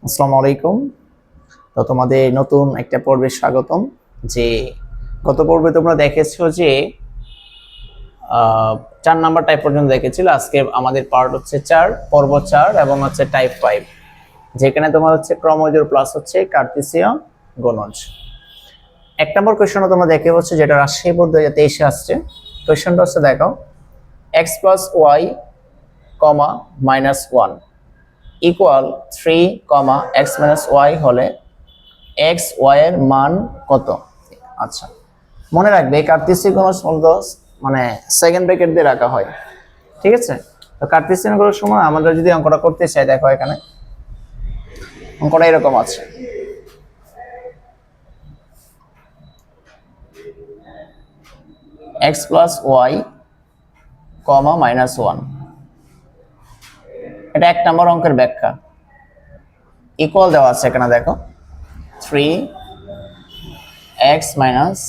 আসসালামু আলাইকুম। তো তোমাদের নতুন একটা পর্বে স্বাগতম। যে গত পর্বে তোমরা দেখেছো যে 4 নাম্বার টাইপ পর্যন্ত দেখেছিল। আজকে আমাদের পার্ট হচ্ছে 4, পর্ব 4 এবং হচ্ছে টাইপ 5, যেখানে তোমার হচ্ছে ক্রমজোড় প্লাস হচ্ছে কার্তেশীয় গুণজ। 1 নম্বর কোয়েশ্চন তোমরা দেখে পাচ্ছ, যেটা রাজশাহী বোর্ড 2023 আসছে। কোয়েশ্চনটা হচ্ছে দেখো, x plus y comma minus 1 equal 3 comma x minus y হলে এক্স ওয়াই এর মান কত? আচ্ছা, মনে রাখবে এই কার্তেশীয় গুণজ মূলত মানে সেকেন্ড ব্র্যাকেট দিয়ে রাখা হয়, ঠিক আছে? তো কার্তেশীয় গুণজের সময় আমরা যদি অঙ্কটা করতে চাই, দেখো এখানে অঙ্কটা এরকম আছে। X plus y comma minus 1, এটা 1 নম্বর অঙ্কের ব্যাখ্যা। ইকুয়াল দেওয়া আছে এখানে, দেখো 3x মাইনাস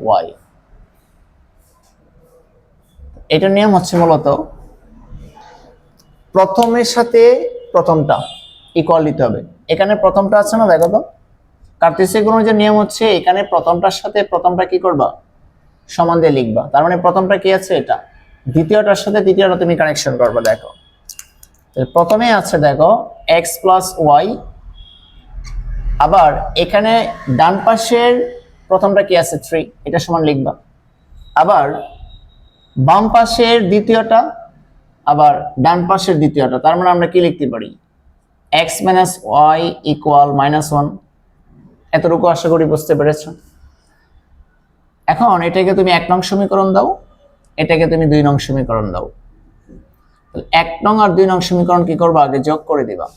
ওয়াই। এটার নিয়ম হচ্ছে মূলত প্রথমের সাথে প্রথমটা ইকুয়াল দিতে হবে। এখানে প্রথমটা আছে না, দেখো তো কার্তেশীয় গুণজের নিয়ম হচ্ছে এখানে প্রথমটার সাথে প্রথমটা কি করবা, সমান দিয়ে লিখবা। তার মানে প্রথমটা কি আছে, এটা। দ্বিতীয়টার সাথে তৃতীয়টা তুমি কানেকশন করবা। দেখো প্রথমে আছে, দেখো x প্লাস ওয়াই, আবার এখানে ডান পাশের প্রথমটা কি আছে 3, এটা সমান লিখবা। আবার বাম পাশের দ্বিতীয়টা, আবার ডান পাশের দ্বিতীয়টা, তার মানে আমরা কি লিখতে পারি, x minus y equal minus 1। এতটুকু আশা করি বুঝতে পেরেছ। এখন এটাকে তুমি 1 নং সমীকরণ দাও, এটাকে তুমি 2 নং সমীকরণ দাও। 1 নং আর 2 নং সমীকরণ কি করবা, আগে যোগ করে দিবা।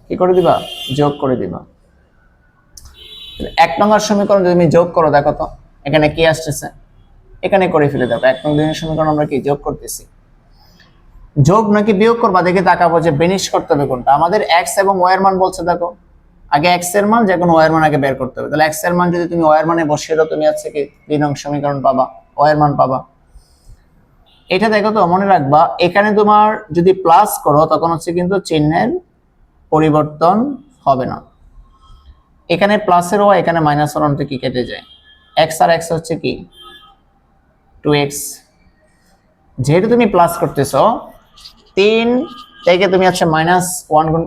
কি করে দিবা, যোগ করে দিবা। 1 নং সমীকরণ যদি তুমি যোগ করো, দেখো তো এখানে কি আসতেছে, এখানে করে ফেলে দেখো 1 নং 2 নং সমীকরণ আমরা কি যোগ করতেছি। যোগ নাকি বিয়োগ করবা দেখে তাকাবো যে বেনিশ করতে হবে কোনটা। আমাদের x এবং y এর মান বলছে, দেখো আগে x এর মান, যে কোনো y এর মান আগে বের করতে হবে। তাহলে x এর মান যদি তুমি y এর মানে বসিয়ে দাও, তুমি আছে কি 2 নং সমীকরণ পাবা, y এর মান পাবা। এটা দেখো তো, মনে রাখবা এখানে তোমার যদি প্লাস করো তখন হচ্ছে কিন্তু চিহ্নের পরিবর্তন হবে না। এখানে প্লাসের y, এখানে মাইনাস 1 অন্তে কি কেটে যায়, x আর x হচ্ছে কি 2x। যেহেতু তুমি প্লাস করতেছো, 3 থেকে তুমি আচ্ছা মাইনাস 1 গুণ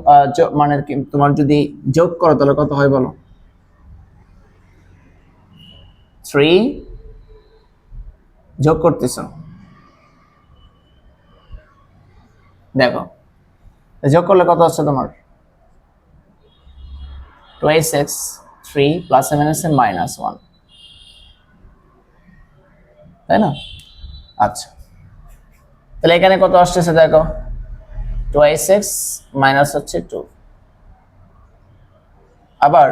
মানে তোমার যদি যোগ করো তাহলে কত হয় বলো, 3 যোগ করতেছো, দেখো যোগ করলে কত হচ্ছে তোমার 2x 3 প্লাস মাইনাস মাইনাস 1, তাই না? আচ্ছা, তাহলে এখানে কত আসতেছে, দেখো 2x মাইনাস হচ্ছে 2। আবার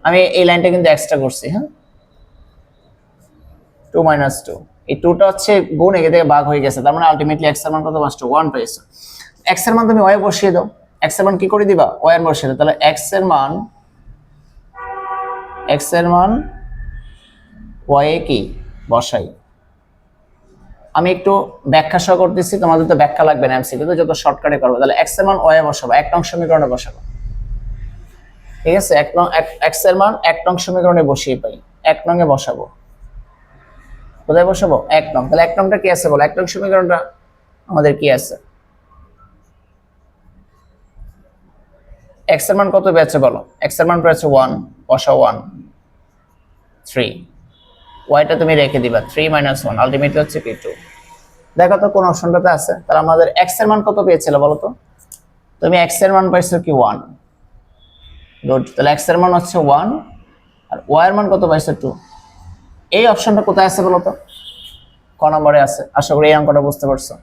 আমি এই লাইনটা কিন্তু এক্সট্রা করছি, হ্যাঁ 2 মাইনাস 2, এই 2টা হচ্ছে গুণ, এখান থেকে ভাগ হয়ে গেছে। তার মানে আলটিমেটলি x এর মান কত পাচ্ছ, 1 পেয়েছো। x এর মান তুমি y বসিয়ে দাও, x এর মান কি করে দিবা, y এর বসিয়ে দাও। তাহলে x এর মান y এ কি বসাই। আমি একটু ব্যাখ্যা সহ করতেছি, তোমাদের তো ব্যাখ্যা লাগবে না, এমসিকিউ তো যত শর্টকাটে করবো। তাহলে x এর মান y এ বসাবো, 1 নং সমীকরণে বসাবো, ঠিক আছে? x এর মান 1 নং সমীকরণে বসিয়ে পাই, 1 নং এ বসাবো। কোথায় বসাবো, 1 নং। তাহলে 1 নংটা কি আছে বলো, 1 নং সমীকরণটা আমাদের কি আছে, x এর মান কত পেয়েছে বলো, x এর মান পেয়েছে 1, বসাও 1, 3, y টা তুমি রেখে দিবা 3 মাইনাস 1, আলটিমেটলি হচ্ছে কি 2। দেখো তো কোন অপশনটাতে আছে। তাহলে আমাদের x এর মান কত পেয়েছিল বলো তো, তুমি x এর মান পাইছো কি 1, গুড। তাহলে x এর মান হচ্ছে 1 আর y এর মান কত পাইছো 2। এই অপশনটা কোথায় আছে বলো তো, ক নম্বরে আছে। আশা করি এই অঙ্কটা বুঝতে পারছো।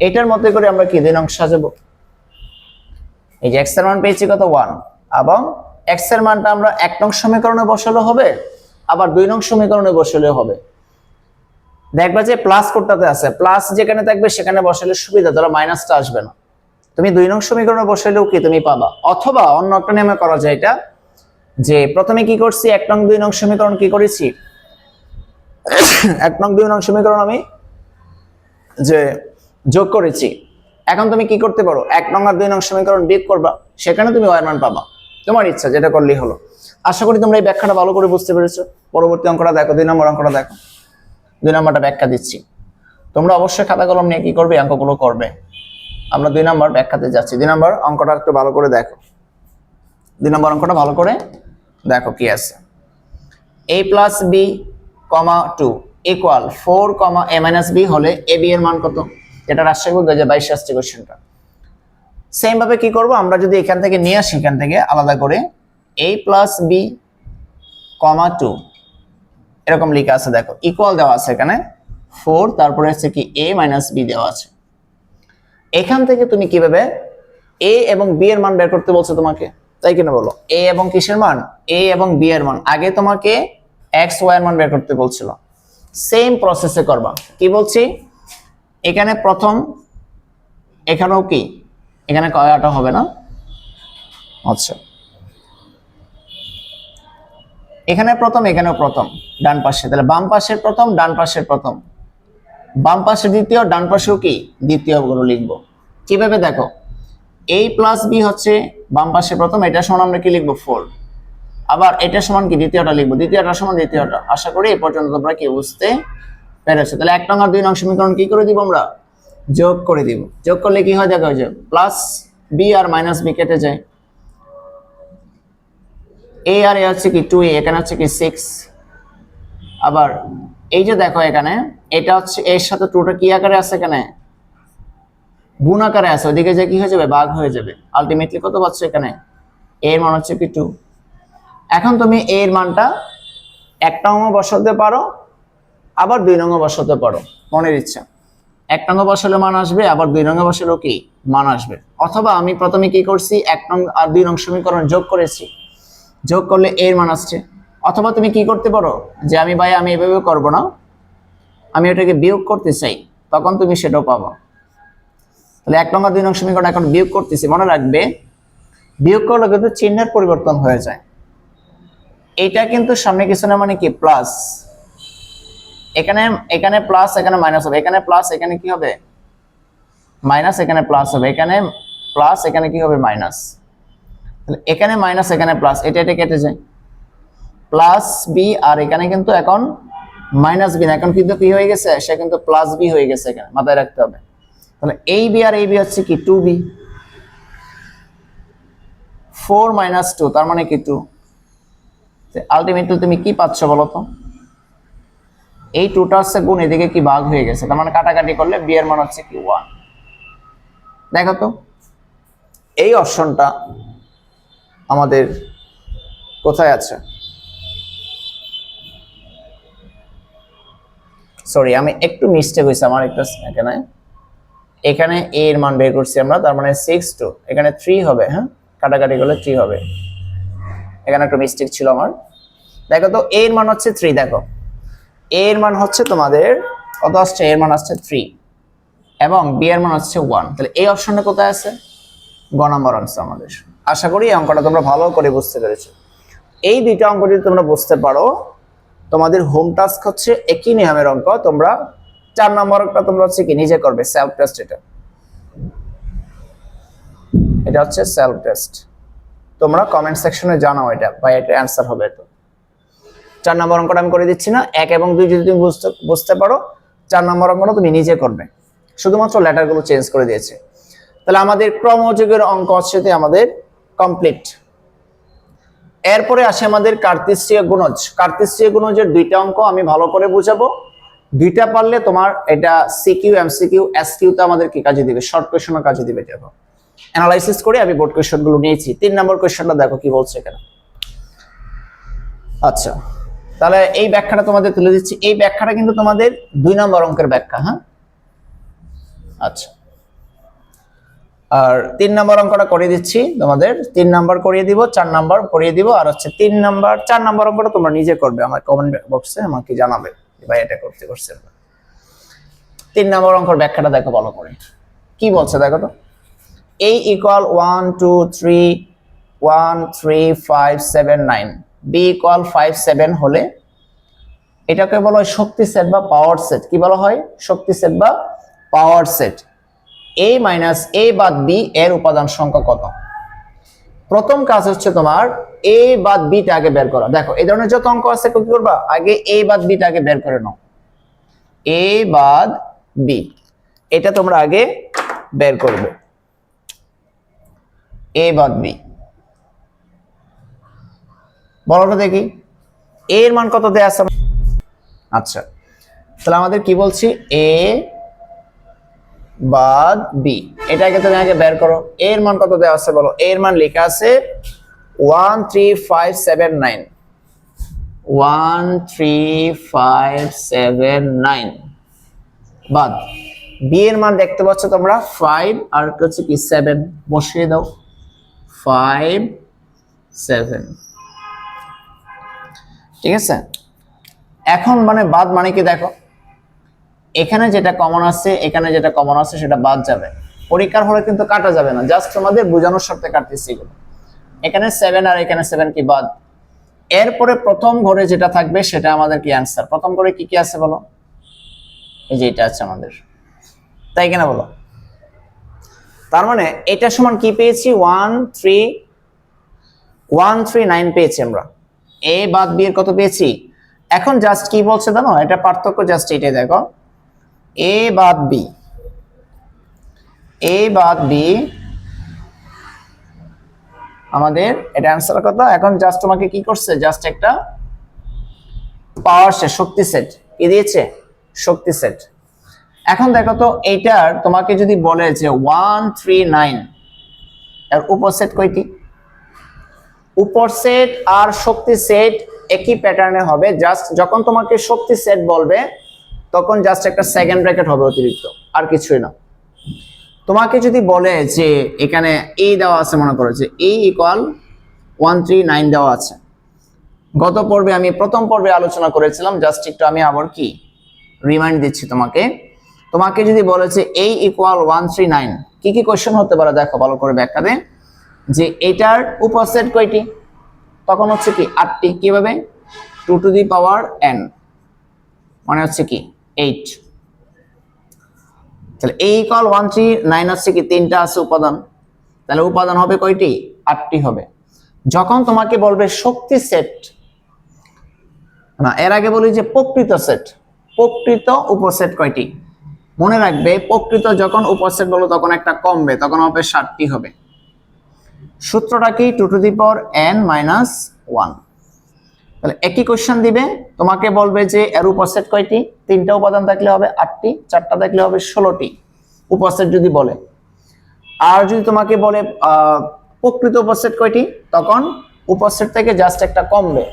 এটার মধ্যে করে আমরা কি 2 নং সাজাবো। এই যে x এর মান পেয়েছি কত 1, এবং x এর মানটা আমরা 1 নং সমীকরণে বসালে হবে, আবার 2 নং সমীকরণে বসালে হবে। দেখবা যে প্লাস কোডটাতে আছে, প্লাস যেখানে থাকবে সেখানে বসালে সুবিধা, তাহলে মাইনাসটা আসবে না। তুমি 2 নং সমীকরণে বসালেও কি তুমি পাবা। অথবা অন্য একটা নিয়মে করা যায় এটা, যে প্রথমে কি করছি 1 নং 2 নং সমীকরণ কি করেছি, 1 নং 2 নং সমীকরণ আমি যে যোগ করেছি, এখন তুমি কি করতে পারো, 1 নং আর 2 নং সমীকরণ বিয়োগ করবা, সেখানে তুমি y এর মান পাবা, তোমার ইচ্ছা, যেটা করলেই হলো। আশা করি তোমরা এই ব্যাখ্যাটা ভালো করে বুঝতে পেরেছো। পরবর্তী অঙ্কটা দেখো, 2 নম্বর অঙ্কটা দেখো। 2 নম্বরটা ব্যাখ্যা দিচ্ছি, তোমরা অবশ্যই খাতা কলম নিয়ে কি করবে, অঙ্কগুলো করবে। আমরা 2 নম্বর ব্যাখ্যাতে যাচ্ছি। 2 নম্বর অঙ্কটা একটু ভালো করে দেখো। 2 নম্বর অঙ্কটা ভালো করে দেখো কি আছে। a plus b comma 2 equal 4 comma a minus b হলে a b এর মান কত? এটা রাজশাহী বোর্ড 2022 আসছে কোশ্চেনটা। সেম ভাবে কি করব, আমরা যদি এখান থেকে নিয়ে আসি, এখান থেকে আলাদা করে a প্লাস বি কমা 2 এরকম লেখা আছে, দেখো ইকুয়াল দেওয়া আছে এখানে 4, তারপরে আছে কি a মাইনাস বি দেওয়া আছে। এখান থেকে তুমি কিভাবে a এবং b এর মান বের করতে বলছো তোমাকে, তাই কিনা বলো? a এবং কিসের মান? a এবং b এর মান। আগে তোমাকে x y এর মান বের করতে বলছিল, সেম প্রসেসে করবা। কি বলছি, এখানে প্রথম, এখানেও কি, এখানে কয়টা হবে না? আচ্ছা, এখানে প্রথম, এখানেও প্রথম, ডান পাশে, তাহলে বাম পাশের প্রথম, ডান পাশের প্রথম, বাম পাশে দ্বিতীয়, ডান পাশেও কি দ্বিতীয় গুলো লিখবো। কিভাবে দেখো, a প্লাস বি হচ্ছে বাম পাশে প্রথম, এটা সমান আমরা কি লিখবো 4, আবার এটা সমান কি দ্বিতীয়টা লিখবো, দ্বিতীয়টা সমান দ্বিতীয়টা। আশা করি এই পর্যন্ত তোমরা কি বুঝতে পেরেছো। তাহলে 1 নং আর 2 নং সমীকরণ কি করে দিব, আমরা যোগ করে দিব। যোগ করলে কি হয় দেখো, যে প্লাস বি আর মাইনাস বি কেটে যায়, a আর a হচ্ছে কি 2a, এখানে হচ্ছে কি 6, আবার এই যে দেখো এখানে এটা হচ্ছে এর সাথে 2টা কি আকারে আছে, এখানে গুণ আকারে আছে, ওইদিকে যে কি হয়ে যাবে, ভাগ হয়ে যাবে। আলটিমেটলি কত পাচ্ছ এখানে, a এর মান হচ্ছে কি 2। এখন তুমি a এর মানটা 1 নং বসাতে পারো, আবার 2 নং বসাতে পারো, মনের ইচ্ছা। 1 নং বসালে মান আসবে, আবার 2 নং বসালেও কি মান আসবে। অথবা আমি প্রথমে কি করছি, 1 নং আর 2 নং সমীকরণ যোগ করেছি, যোগ করলে a এর মান আসছে। অথবা তুমি কি করতে পারো, যে আমি এভাবে করব না, আমি এটাকে বিয়োগ করতে চাই, তখন তুমি সেটাও পাবা। তাহলে 1 নং আর 2 নং সমীকরণ এখন বিয়োগ করতেছি, মনে রাখবে বিয়োগ করলে কিন্তু চিহ্নের পরিবর্তন হয়ে যায়। এটা কিন্তু সামনে কিছু না, মানে কি প্লাস, এখানে প্লাস, এখানে মাইনাস হবে, এখানে প্লাস, এখানে কি হবে মাইনাস, এখানে প্লাস হবে, এখানে প্লাস, এখানে কি হবে মাইনাস। তাহলে এখানে মাইনাস, এখানে প্লাস, এটা কেটে যায়, প্লাস বি, আর এখানে কিন্তু এখন মাইনাস বি না, এখন কিন্তু কি হয়ে গেছে, সে কিন্তু প্লাস বি হয়ে গেছে, এখানে মাথায় রাখতে হবে। তাহলে এই বি আর এই বি হচ্ছে কি 2b, 4 মাইনাস 2 তার মানে কি 2। আলটিমেটলি তুমি কি পাচ্ছ বলো তো, এই 2টা হচ্ছে গুণ, এদিকে কি ভাগ হয়ে গেছে, তার মানে কাটাকাটি করলে বি এর মান হচ্ছে কি 1। দেখো তো এই অপশনটা আমাদের কোথায় আছে, সরি আমি একটু মিস্টেক হয়েছে আমার একটা, এখানে a এর মান বের করছি আমরা, তার মানে 6 2, এখানে 3 হবে, হ্যাঁ কাটাকাটি করলে 3 হবে, এখানে একটা মিস্টেক ছিল আমার। দেখো তো a এর মান হচ্ছে 3, দেখো a এর মান হচ্ছে তোমাদের কত আসছে, a এর মান আসছে 3 এবং b এর মান হচ্ছে 1। তাহলে এই অপশনটা কোথায় আছে, গ নাম্বার আনসার আমাদের। আশা করি এই অঙ্কটা তোমরা ভালো করে বুঝতে পেরেছো। এই দুইটা অঙ্ক যদি তোমরা বুঝতে পারো, তোমাদের হোম টাস্ক হচ্ছে একই নিয়মের অঙ্ক, তোমরা 4 নম্বর অঙ্কটা তোমরা হচ্ছে কি নিজে করবে, সেলফ টেস্ট। এটা হচ্ছে সেলফ টেস্ট, তোমরা কমেন্ট সেকশনে জানাও এটা বা এটা অ্যান্সার হবে। তো 4 নম্বর অঙ্কটা আমি করে দিচ্ছি না, 1 এবং 2 যদি তুমি বুঝতে পারো, 4 নম্বর অঙ্কটা তুমি নিজে করবে, শুধুমাত্র লেটারগুলো চেঞ্জ করে দিয়েছে। তাহলে আমাদের ক্রমযোগের অঙ্ক হচ্ছে আমাদের কমপ্লিট। এরপরে আসে আমাদের কার্তেশীয় গুণজ। কার্তেশীয় গুণজের 2টা অঙ্ক আমি ভালো করে বুঝাবো, 2টা পারলে তোমার এটা সিকিউ, এমসিকিউ, এসকিউ তে আমাদের কি কাজে দিবে, শর্ট কোশ্চেনের কাজে দিবে। দেখো অ্যানালাইসিস করে আমি বোর্ড কোশ্চেন গুলো নিয়েছি। 3 নম্বর কোশ্চেনটা দেখো কি বলছে এখানে। আচ্ছা, তাহলে এই ব্যাখ্যাটা তোমাদের তুলে দিচ্ছি। এই ব্যাখ্যাটা কিন্তু তোমাদের 2 নম্বর অঙ্কের ব্যাখ্যা, হ্যাঁ। আচ্ছা, আর 3 নম্বর অঙ্কটা করে দিচ্ছি তোমাদের, 3 নম্বর করিয়ে দিব, 4 নম্বর করিয়ে দিব, আর হচ্ছে 3 নম্বর 4 নম্বর অঙ্কটা তোমরা নিজে করবে, আমার কমেন্ট বক্সে আমাকে জানাবে ভাই এটা করতে পারছেন। 3 নম্বর অঙ্কের ব্যাখ্যাটা দেখো ভালো করে কি বলছে, দেখো তো। a equal 1 2 3 1 3 5 7 9, b equal 5 7 হলে এটাকে বলা হয় শক্তি সেট বা পাওয়ার সেট। কি বলা হয়, শক্তি সেট বা পাওয়ার সেট। এ মাইনাস এ বাদ বি এর উপাদান সংখ্যা কত? প্রথম কাজ হচ্ছে তোমার এ বাদ বিটা আগে বের করা। দেখো এই ধরনের যত অঙ্ক আছে কি করবা, আগে এ বাদ বিটা আগে বের করে নাও। এ বাদ বি এটা তোমরা আগে বের করবে। এ বাদ বি বলো তো দেখি এ এর মান কত দেয়া আছে? আচ্ছা তাহলে আমাদের কি বলছি, এ বাদ বি এটাকে তুমি আগে বের করো। এ এর মান কত দেয়া আছে বলো? এ এর মান লেখা আছে 13579 13579 বাদ বি এর মান দেখতে পাচ্ছ তোমরা 5 আর হচ্ছে কি 7 বসিয়ে দাও 5 7 ঠিক আছে। এখন মানে বাদ মানে কি দেখো এখানে যেটা কমন আছে এখানে যেটা কমন আছে সেটা বাদ যাবে। পরীক্ষার হলে কিন্তু কাটা যাবে না, জাস্ট তোমাদের বোঝানোর স্বার্থে কাটতেছি এগুলো। এখানে 7 আর এখানে 7 কি বাদ। এরপরে প্রথম ঘরে যেটা থাকবে সেটা আমাদের কি অ্যানসার। প্রথম ঘরে কি কি আছে বলো? এই যে এটা আছে আমাদের, তাই কিনা বলো? তার মানে এটা সমান কি পেয়েছি 139 পেয়েছি আমরা। এ বাদ বি এর কত পেয়েছি? এখন জাস্ট কি বলছে জানো, এটা পার্থক্য জাস্ট এটাই দেখো, এ বাদ বি আমাদের এটা অ্যানসার কত। এখন জাস্ট তোমাকে কি করছে, জাস্ট একটা পাওয়ার সেট শক্তি সেট কি দিয়েছে, শক্তি সেট। এখন দেখো তো এইটার তোমাকে যদি বলে যে 139 এর উপর সেট কয়টি? উপর সেট আর শক্তি সেট একই প্যাটার্নে হবে, জাস্ট যখন তোমাকে শক্তি সেট বলবে তখন জাস্ট একটা সেকেন্ড ব্র্যাকেট হবে অতিরিক্ত, আর কিছুই না। তোমাকে যদি বলে যে এখানে এ দেওয়া আছে, মনে করো যে এ ইকুয়াল 139 দেওয়া আছে, গত পর্বে আমি প্রথম পর্বে আলোচনা করেছিলাম, জাস্ট একটু আমি আবার কি রিমাইন্ড দিচ্ছি তোমাকে। তোমাকে যদি বলে যে এ ইকুয়াল 139 কি কি কোশ্চেন হতে পারে দেখো ভালো করে ব্যাখ্যা দে, যে এটার উপসেট কয়টি? তখন হচ্ছে কি 8টি। কিভাবে? 2 টু দি পাওয়ার n মানে হচ্ছে কি 8। তাহলে a ইকুয়াল 139 হচ্ছে কি 3টা আছে উপাদান, তাহলে উপাদান হবে কয়টি? 8টি হবে। যখন তোমাকে বলবে শক্তি সেট, না এর আগে বলি যে প্রকৃত সেট, প্রকৃত উপসেট কয়টি? মনে রাখবে প্রকৃত যখন উপসেট বলো তখন একটা কমবে, তখন হবে 7টি হবে। সূত্রটা কি? 2 to the power n minus 1। তাহলে একই কোশ্চেন দিবে, তোমাকে বলবে যে এর উপসেট কয়টি? 3টা উপাদান থাকলে হবে 8টি, 4টা থাকলে হবে 16টি উপসেট যদি বলে। আর যদি তোমাকে বলে প্রকৃত উপসেট কয়টি, তখন উপসেট থেকে জাস্ট একটা কমবে।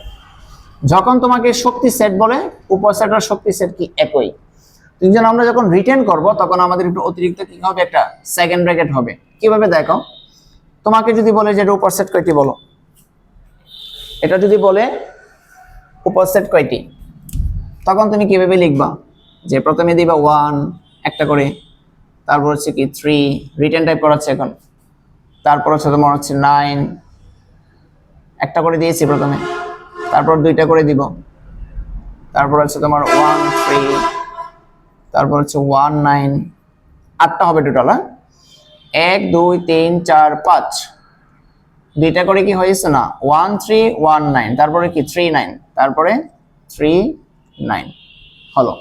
যখন তোমাকে শক্তি সেট বলে উপসেট আর শক্তি সেট কি একই। তিনজন আমরা যখন রিটেন করব তখন আমাদের একটু অতিরিক্ত কি হবে, একটা সেকেন্ড ব্র্যাকেট হবে। কিভাবে দেখো, তোমাকে যদি বলে যে এটা উপসেট কয়টি বলো, এটা যদি বলে উপসেট কয়টি, তখন তুমি কিভাবে লিখবা, যে প্রথমে দিবা 1 একটা করে, তারপর হচ্ছে কি 3 রিটেন টাইপ করাচ্ছে এখন, তারপর হচ্ছে তোমার হচ্ছে 9 একটা করে দিয়েছি প্রথমে, তারপর 2টা করে দিব, তারপর হচ্ছে তোমার 1 3, তারপর হচ্ছে 1 9, 8টা হবে টোটাল। 1 2 3 4 5 2টা করে কি হয়েছে না 1 3 1 9, তারপরে কি 3 9, তারপরে 3 9 হলো।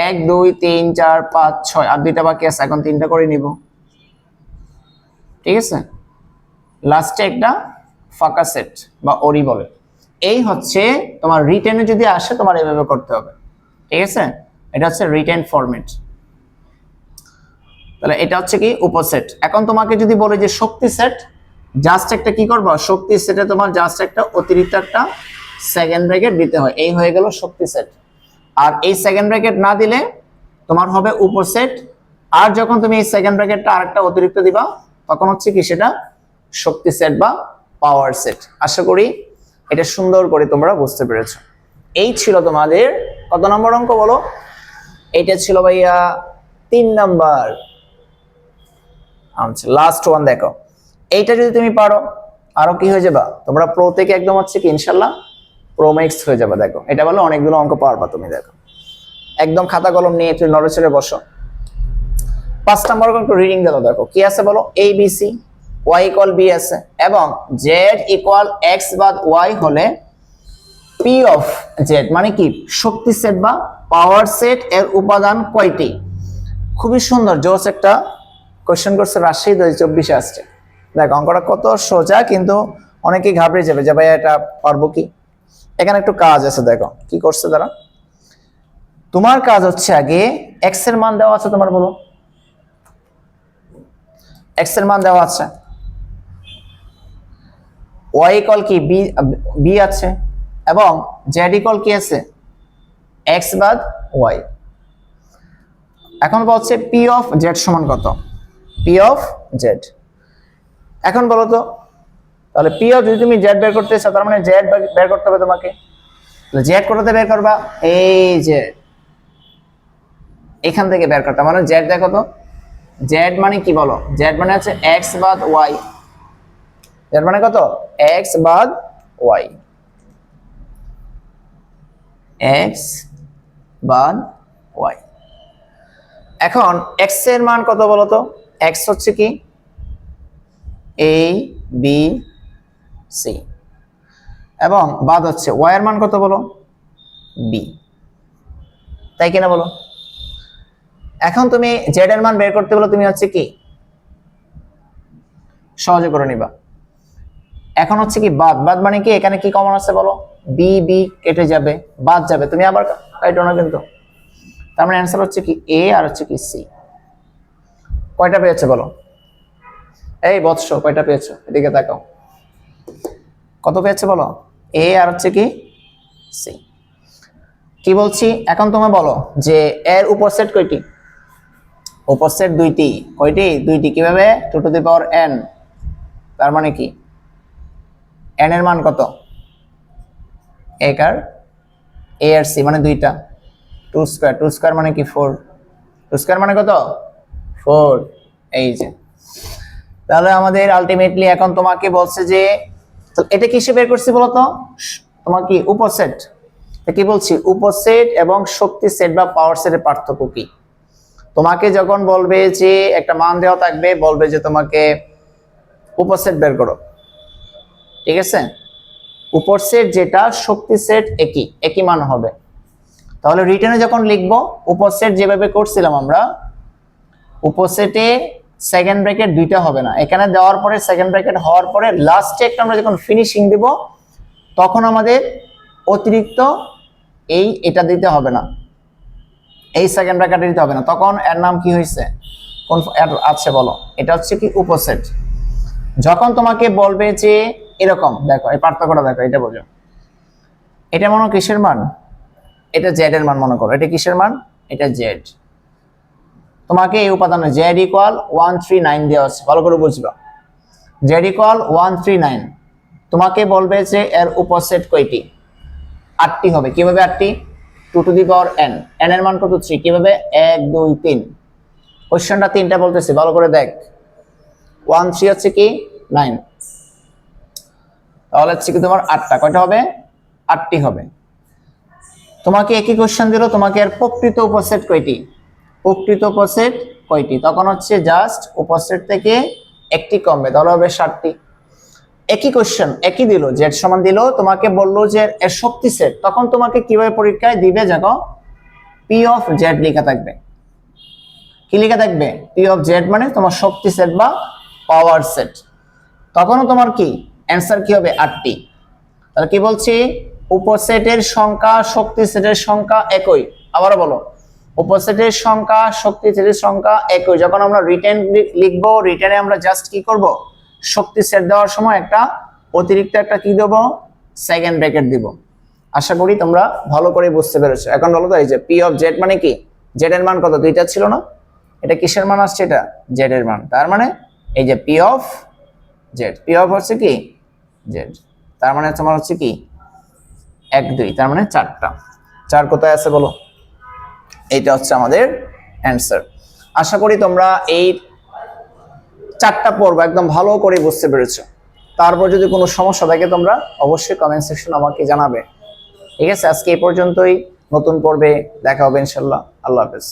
1 2 3 4 5 6 আর 2টা বাকি আছে, এখন 3টা করে নিব, ঠিক আছে। লাস্টে একটা ফাঁকা সেট বা ওরি বলে। এই হচ্ছে তোমার রিটেনে যদি আসে তোমার এভাবে করতে হবে, ঠিক আছে। এটা হচ্ছে রিটেন ফরম্যাট। তাহলে এটা হচ্ছে কি উপসেট। এখন তোমাকে যদি বলে যে শক্তি সেট, জাস্ট একটা কি করবা, শক্তি সেটে তোমার জাস্ট একটা অতিরিক্ত একটা সেকেন্ড ব্র্যাকেট দিতে হয়, এই হয়ে গেল শক্তি সেট। আর এই সেকেন্ড ব্র্যাকেট না দিলে তোমার হবে উপসেট, আর যখন তুমি এই সেকেন্ড ব্র্যাকেটটা আরেকটা অতিরিক্ত দিবা তখন হচ্ছে কি সেটা শক্তি সেট বা পাওয়ার সেট। আশা করি এটা সুন্দর করে তোমরা বুঝতে পেরেছো। এই ছিল তোমাদের কত নম্বর অঙ্ক বলো? এইটা ছিল ভাইয়া 3 নাম্বার। আচ্ছা লাস্ট ওয়ান দেখো, এইটা যদি তুমি পারো আরো কি হয়ে যাবা, তোমরা প্রো থেকে একদম হচ্ছে কি ইনশাল্লাহ প্রো ম্যাক্স হয়ে যাবে। দেখো এটা বলে অনেকগুলো অঙ্ক পারবা তুমি। দেখো একদম খাতা কলম নিয়ে একটু নড়ে চড়ে বসো। 5 নম্বর একটু রিডিং দাও, দেখো কি আছে বলো, a b c, y equal b আছে এবং z ইকুয়াল x বাদ y হলে p অফ z মানে কি শক্তি সেট বা পাওয়ার সেট এর উপাদান কয়টি? খুবই সুন্দর জোস একটা কোশ্চেন করছে, রাজশাহী 2024 আসছে। দেখো অঙ্কটা কত সোজা, কিন্তু অনেকেই ঘাবড়ে যাবে যে ভাই এটা পারবো কি। এখানে একটু কাজ আছে, দেখো কি করছে তারা। তোমার কাজ হচ্ছে আগে x এর মান দেওয়া আছে, তোমার বলো x এর মান দেওয়া আছে, y ইকুয়াল কি b আছে এবং z ইকুয়াল কি আছে x বাদ y। এখন বলছে p অফ z সমান কত, p অফ z। এখন বলো তো তাহলে p অফ, যদি তুমি z বের করতে চাও তার মানে z বের করতে হবে তোমাকে। তাহলে z কোথাতে বের করবা, এই যে এখান থেকে বের করতে, মানে z দেখো তো, z মানে কি বলো, z মানে আছে x বাদ y, z মানে কত x বাদ y, x বাদ y। এখন x এর মান কত বলো তো, x হচ্ছে কি a b c এবং বাদ হচ্ছে y এর মান কত বলো b, তাই কিনা বলো। এখন তুমি z এর মান বের করতে বলো, তুমি হচ্ছে কি সহজে করে নিবা। এখন হচ্ছে কি বাদ, বাদ মানে কি এখানে কি কমন আছে বলো, b b কেটে যাবে, বাদ যাবে, তুমি আবার কাটো না কিন্তু। তার মানে অ্যান্সার হচ্ছে কি a আর হচ্ছে কি c। কয়টা পেয়েছে বলো, এই বৎস কয়টা পেয়েছো, এদিকে তাকাও, কত পেয়েছে বলো, a আর হচ্ছে কি c। কি বলছি এখন তুমি বলো যে এর উপসেট কয়টি, উপসেট দুইটি, কয়টি দুইটি, কিভাবে 2 টু দি পাওয়ার n, তার মানে কি n এর মান কত, a আর c মানে দুইটা, 2 স্কয়ার, 2 স্কয়ার মানে কি 4, 2 স্কয়ার মানে কত 4, এই যে। তাহলে আমাদের আলটিমেটলি এখন তোমাকে বলছে যে এটা কিসে বের করছি বলো তো, তোমার কি উপসেট, কি বলছি উপসেট এবং শক্তি সেট বা পাওয়ার সেটের পার্থক্য কি। তোমাকে যখন বলবে যে একটা মান দেওয়া থাকবে, বলবে যে তোমাকে উপসেট বের করো, ঠিক আছে, উপসেট যেটা শক্তি সেট একই একই মান হবে। তাহলে রিটেনে যখন লিখবো উপসেট যেভাবে করছিলাম আমরা, উপসেটে সেকেন্ড ব্র্যাকেট দুইটা হবে না, এখানে দেওয়ার পরে সেকেন্ড ব্র্যাকেট হওয়ার পরে লাস্টে একটা আমরা যখন ফিনিশিং দিব তখন আমাদের অতিরিক্ত এটা দিতে হবে না, এই সেকেন্ড ব্র্যাকেট দিতে হবে না, তখন এর নাম কি হয়েছে, কোন আছে বলো, এটা হচ্ছে কি উপসেট। যখন তোমাকে বলবে যে এরকম, দেখো এই পার্থক্যটা দেখো, এটা বোঝো, এটা মনে কিসের মান, এটা z এর মান মনে করো, এটা কিসের মান, এটা z। তোমাকে এই উপাদানে z ইকুয়াল 139 দেওয়া আছে, ভালো করে বুঝবা, z ইকুয়াল 139। তোমাকে বলবে যে এর উপসেট কয়টি, 8টি হবে, কিভাবে 8টি, 2 to the power n, n এর মান কত 3, কিভাবে 1 2 3, কোশ্চেনটা 3টা বলতেছি ভালো করে দেখ, 1 3 হচ্ছে কি 9, তাহলে হচ্ছে কি তোমার 8টা, কয়টা হবে 8টি হবে। তোমাকে একই কোশ্চেন দিল, তোমাকে এর প্রকৃত উপসেট কয়টি, প্রকৃত উপসেট কয়টি, তখন হচ্ছে জাস্ট উপসেট থেকে একটি কমবে, তাহলে হবে 7টি। একই কোশ্চেন একই দিল, z সমান দিল, তোমাকে বললো যে এর শক্তি সেট, তখন তোমাকে কিভাবে পরীক্ষায় দিবে, দেখো p অফ z লেখা থাকবে, কি লেখা থাকবে, p অফ z মানে তোমার শক্তি সেট বা পাওয়ার সেট, তখনও তোমার কি অ্যান্সার কি হবে 8টি। তাহলে কি বলছি, উপসেটের সংখ্যা শক্তি সেটের সংখ্যা একই, আবারও বলো উপসেটের সংখ্যা শক্তি সেটের সংখ্যা একই। যখন আমরা রিটেন লিখবো, রিটেনে আমরা জাস্ট কি করব, শক্তি সেট দেওয়ার সময় একটা অতিরিক্ত একটা কি দেব, সেকেন্ড ব্র্যাকেট দিব। আশা করি তোমরা ভালো করে বুঝতে পেরেছো। এখন বলো তো এই যে p অফ z মানে কি, z এর মান কত, দুইটা ছিল না, এটা কিসের মান আসছে, এটা z এর মান, তার মানে এই যে p of z, p of হচ্ছে কি z, তার মানে তোমার হচ্ছে কি 1 2, তার মানে 4টা, 4 কোথায় আছে বলো, এইটা হচ্ছে আমাদের অ্যান্সার। আশা করি তোমরা এই 4টা পর্ব একদম ভালো করে বুঝতে পেরেছো। তারপর যদি কোনো সমস্যা থাকে তোমরা অবশ্যই কমেন্ট সেকশন আমাকে জানাবে, ঠিক আছে। আজকে এই পর্যন্তই, নতুন পর্বে দেখা হবে ইনশাআল্লাহ। আল্লাহ হাফেজ।